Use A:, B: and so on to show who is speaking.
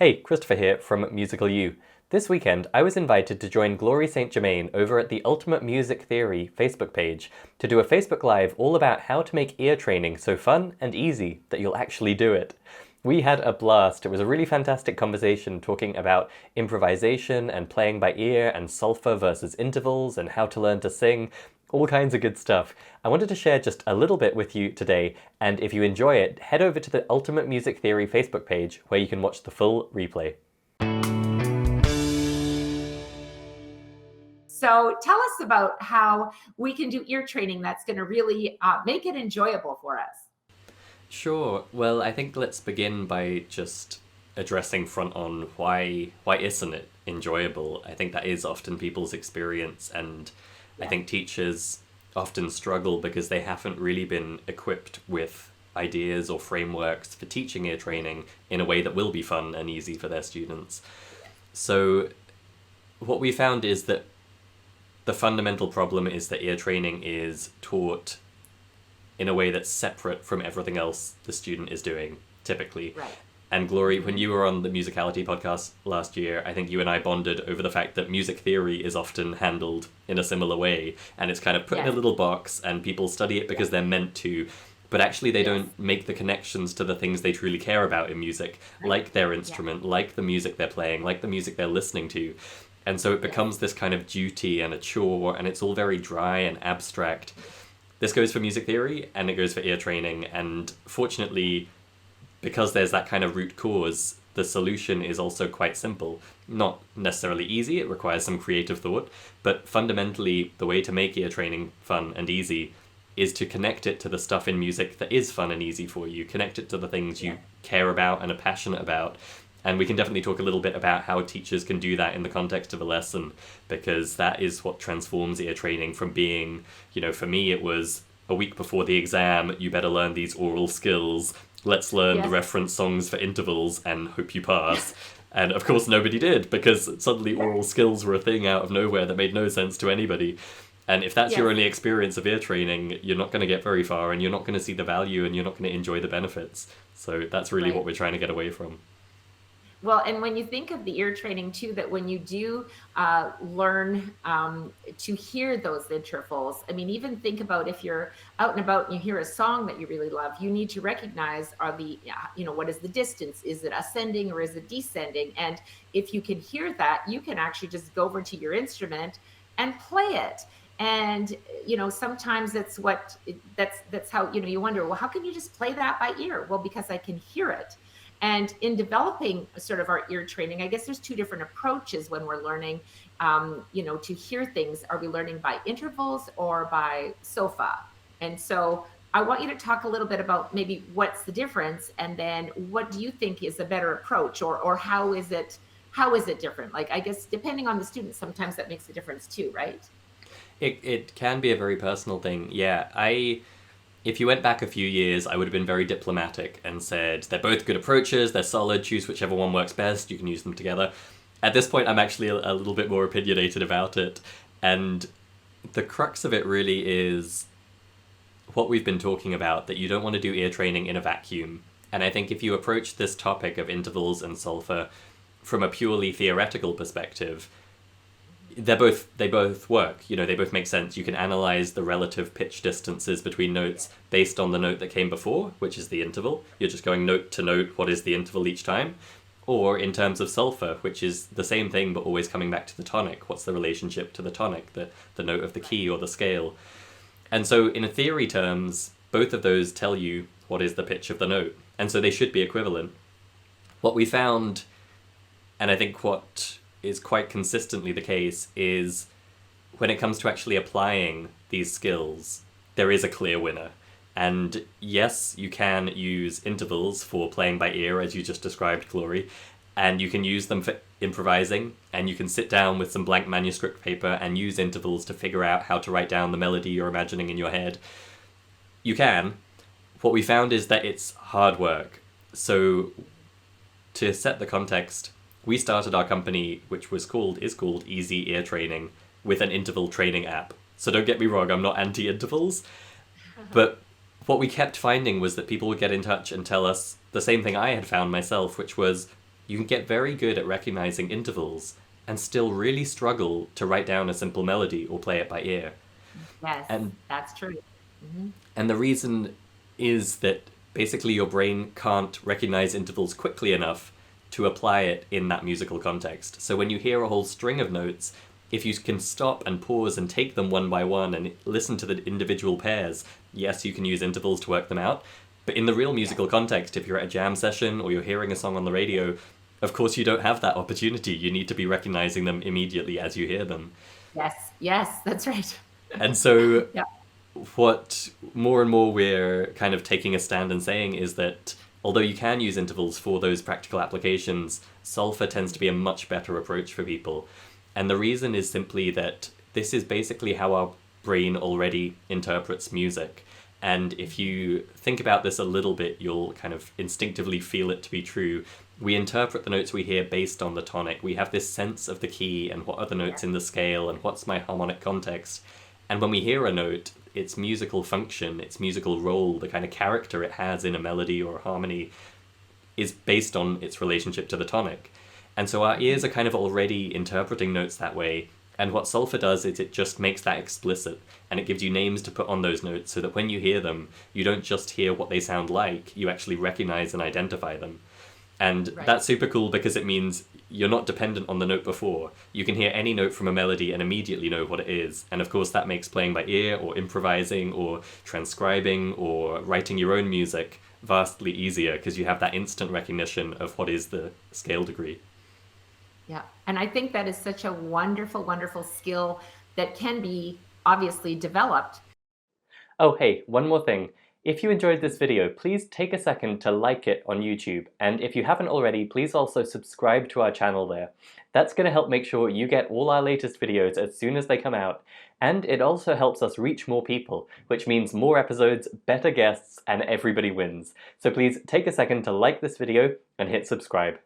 A: Hey, Christopher here from Musical U. This weekend, I was invited to join Glory St. Germain over at the Ultimate Music Theory Facebook page to do a Facebook Live all about how to make ear training so fun and easy that you'll actually do it. We had a blast. It was a really fantastic conversation talking about improvisation and playing by ear and solfa versus intervals and how to learn to sing, all kinds of good stuff. I wanted to share just a little bit with you today, and if you enjoy it, head over to the Ultimate Music Theory Facebook page where you can watch the full replay.
B: So tell us about how we can do ear training that's going to really make it enjoyable for us.
A: Sure. Well, I think let's begin by just addressing front on why isn't it enjoyable? I think that is often people's experience, and I think teachers often struggle because they haven't really been equipped with ideas or frameworks for teaching ear training in a way that will be fun and easy for their students. So what we found is that the fundamental problem is that ear training is taught in a way that's separate from everything else the student is doing, typically.
B: Right.
A: And Glory, when you were on the Musicality podcast last year, I think you and I bonded over the fact that music theory is often handled in a similar way, and it's kind of put in a little box, and people study it because they're meant to, but actually they don't make the connections to the things they truly care about in music, like their instrument, like the music they're playing, like the music they're listening to. And so it becomes this kind of duty and a chore, and it's all very dry and abstract. This goes for music theory, and it goes for ear training, and fortunately, because there's that kind of root cause, the solution is also quite simple. Not necessarily easy, it requires some creative thought, but fundamentally, the way to make ear training fun and easy is to connect it to the stuff in music that is fun and easy for you, connect it to the things you care about and are passionate about. And we can definitely talk a little bit about how teachers can do that in the context of a lesson, because that is what transforms ear training from being, for me it was a week before the exam, you better learn these oral skills, let's learn the reference songs for intervals and hope you pass. And of course nobody did, because suddenly oral skills were a thing out of nowhere that made no sense to anybody. And if that's your only experience of ear training, you're not going to get very far, and you're not going to see the value, and you're not going to enjoy the benefits. So that's really what we're trying to get away from.
B: Well, and when you think of the ear training too, that when you do learn to hear those intervals, I mean, even think about if you're out and about and you hear a song that you really love, you need to recognize what is the distance? Is it ascending or is it descending? And if you can hear that, you can actually just go over to your instrument and play it. And, sometimes that's how, you wonder, well, how can you just play that by ear? Well, because I can hear it. And in developing sort of our ear training, I guess there's two different approaches when we're learning, to hear things. Are we learning by intervals or by Solfa? And so I want you to talk a little bit about maybe what's the difference, and then what do you think is a better approach, or how is it different? Like, I guess depending on the student, sometimes that makes a difference too, right?
A: It can be a very personal thing. Yeah, if you went back a few years, I would have been very diplomatic and said, they're both good approaches, they're solid, choose whichever one works best, you can use them together. At this point, I'm actually a little bit more opinionated about it. And the crux of it really is what we've been talking about, that you don't want to do ear training in a vacuum. And I think if you approach this topic of intervals and solfa from a purely theoretical perspective, they both work. They both make sense. You can analyze the relative pitch distances between notes based on the note that came before, which is the interval. You're just going note to note, what is the interval each time? Or in terms of solfa, which is the same thing but always coming back to the tonic. What's the relationship to the tonic, the note of the key or the scale? And so in theory terms, both of those tell you what is the pitch of the note. And so they should be equivalent. What we found, and I think what is quite consistently the case, is when it comes to actually applying these skills, there is a clear winner. And yes, you can use intervals for playing by ear, as you just described, Glory, and you can use them for improvising, and you can sit down with some blank manuscript paper and use intervals to figure out how to write down the melody you're imagining in your head. You can. What we found is that it's hard work. So to set the context, we started our company, which is called Easy Ear Training, with an interval training app. So don't get me wrong, I'm not anti-intervals, but what we kept finding was that people would get in touch and tell us the same thing I had found myself, which was, you can get very good at recognizing intervals and still really struggle to write down a simple melody or play it by ear.
B: Yes,
A: And
B: that's true. Hmm.
A: and the reason is that basically your brain can't recognize intervals quickly enough to apply it in that musical context. So when you hear a whole string of notes, if you can stop and pause and take them one by one and listen to the individual pairs, yes, you can use intervals to work them out. But in the real musical context, if you're at a jam session or you're hearing a song on the radio, of course you don't have that opportunity. You need to be recognizing them immediately as you hear them.
B: Yes, yes, that's right.
A: And so
B: Yeah.
A: what more and more we're kind of taking a stand and saying is that although you can use intervals for those practical applications, Solfa tends to be a much better approach for people. And the reason is simply that this is basically how our brain already interprets music. And if you think about this a little bit, you'll kind of instinctively feel it to be true. We interpret the notes we hear based on the tonic. We have this sense of the key and what are the notes in the scale and what's my harmonic context. And when we hear a note, its musical function, its musical role, the kind of character it has in a melody or a harmony is based on its relationship to the tonic. And so our ears are kind of already interpreting notes that way. And what Solfa does is it just makes that explicit and it gives you names to put on those notes so that when you hear them, you don't just hear what they sound like, you actually recognize and identify them. And
B: Right.
A: that's super cool because it means you're not dependent on the note before. You can hear any note from a melody and immediately know what it is. And of course, that makes playing by ear or improvising or transcribing or writing your own music vastly easier because you have that instant recognition of what is the scale degree.
B: Yeah. And I think that is such a wonderful, wonderful skill that can be obviously developed.
A: Oh, hey, one more thing. If you enjoyed this video, please take a second to like it on YouTube, and if you haven't already, please also subscribe to our channel there. That's going to help make sure you get all our latest videos as soon as they come out, and it also helps us reach more people, which means more episodes, better guests, and everybody wins. So please take a second to like this video and hit subscribe.